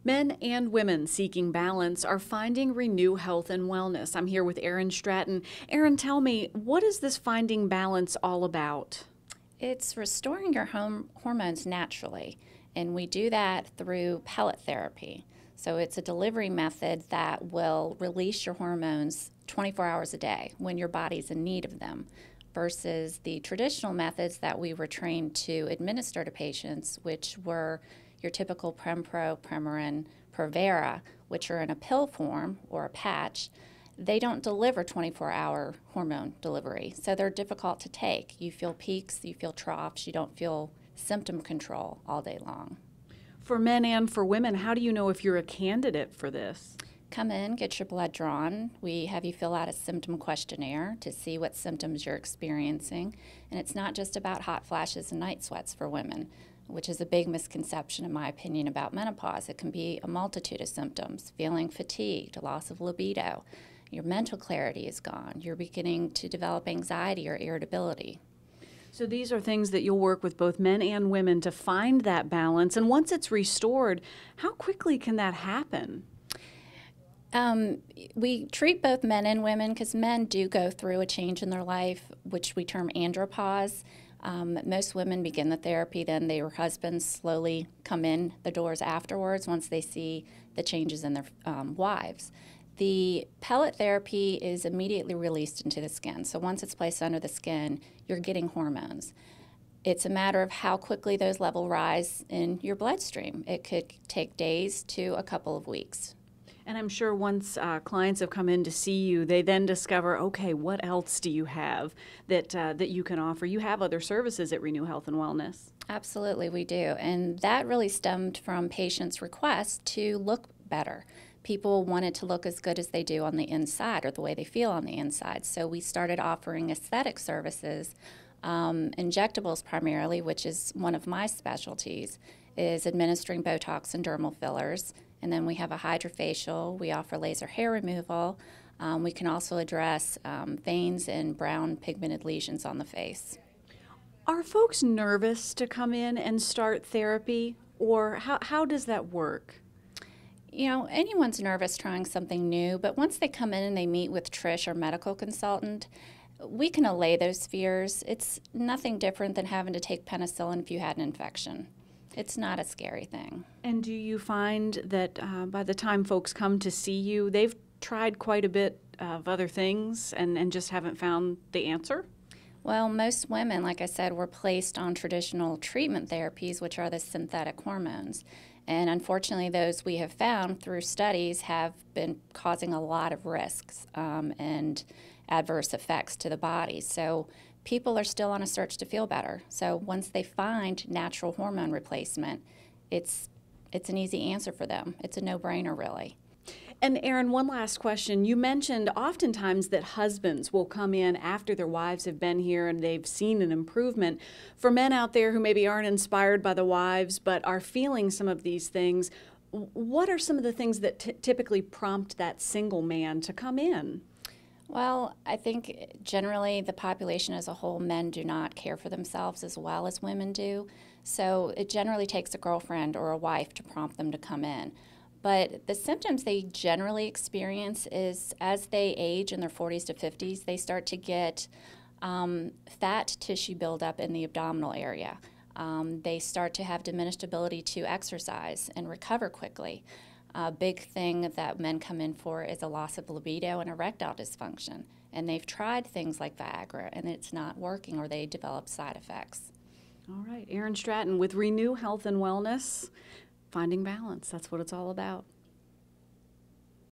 Men and women seeking balance are finding Renew Health and Wellness. I'm here with Erin Stratton. Erin, tell me, what is this Finding Balance all about? It's restoring your hormones naturally, and we do that through pellet therapy. So it's a delivery method that will release your hormones 24 hours a day when your body's in need of them, versus the traditional methods that we were trained to administer to patients, which were your typical Prempro, Premarin, Provera, which are in a pill form or a patch. They don't deliver 24-hour hormone delivery, so they're difficult to take. You feel peaks, you feel troughs, you don't feel symptom control all day long. For men and for women, how do you know if you're a candidate for this? Come in, get your blood drawn. We have you fill out a symptom questionnaire to see what symptoms you're experiencing. And it's not just about hot flashes and night sweats for women, which is a big misconception, in my opinion, about menopause. It can be a multitude of symptoms: feeling fatigued, loss of libido, your mental clarity is gone, you're beginning to develop anxiety or irritability. So these are things that you'll work with both men and women to find that balance. And once it's restored, how quickly can that happen? We treat both men and women because men do go through a change in their life, which we term andropause. Most women begin the therapy, then their husbands slowly come in the doors afterwards once they see the changes in their wives. The pellet therapy is immediately released into the skin. So once it's placed under the skin, you're getting hormones. It's a matter of how quickly those levels rise in your bloodstream. It could take days to a couple of weeks. And I'm sure once clients have come in to see you, they then discover, okay, what else do you have that you can offer? You have other services at Renew Health and Wellness. Absolutely, we do. And that really stemmed from patients' requests to look better. People wanted to look as good as they do on the inside, or the way they feel on the inside. So we started offering aesthetic services, injectables primarily, which is one of my specialties, is administering Botox and dermal fillers. And then we have a hydrofacial. We offer laser hair removal. We can also address veins and brown pigmented lesions on the face. Are folks nervous to come in and start therapy, or how does that work? You know, anyone's nervous trying something new, but once they come in and they meet with Trish, our medical consultant, we can allay those fears. It's nothing different than having to take penicillin if you had an infection. It's not a scary thing. And do you find that by the time folks come to see you, they've tried quite a bit of other things and just haven't found the answer? Well, most women, like I said, were placed on traditional treatment therapies, which are the synthetic hormones. And unfortunately, those we have found through studies have been causing a lot of risks and adverse effects to the body. So people are still on a search to feel better. So once they find natural hormone replacement, it's an easy answer for them. It's a no-brainer, really. And Erin, one last question. You mentioned oftentimes that husbands will come in after their wives have been here and they've seen an improvement. For men out there who maybe aren't inspired by the wives but are feeling some of these things, what are some of the things that typically prompt that single man to come in? Well, I think generally the population as a whole, men do not care for themselves as well as women do. So it generally takes a girlfriend or a wife to prompt them to come in. But the symptoms they generally experience is as they age in their 40s to 50s, they start to get fat tissue buildup in the abdominal area. They start to have diminished ability to exercise and recover quickly. A big thing that men come in for is a loss of libido and erectile dysfunction. And they've tried things like Viagra, and it's not working, or they develop side effects. All right, Erin Stratton with Renew Health and Wellness. Finding balance, that's what it's all about.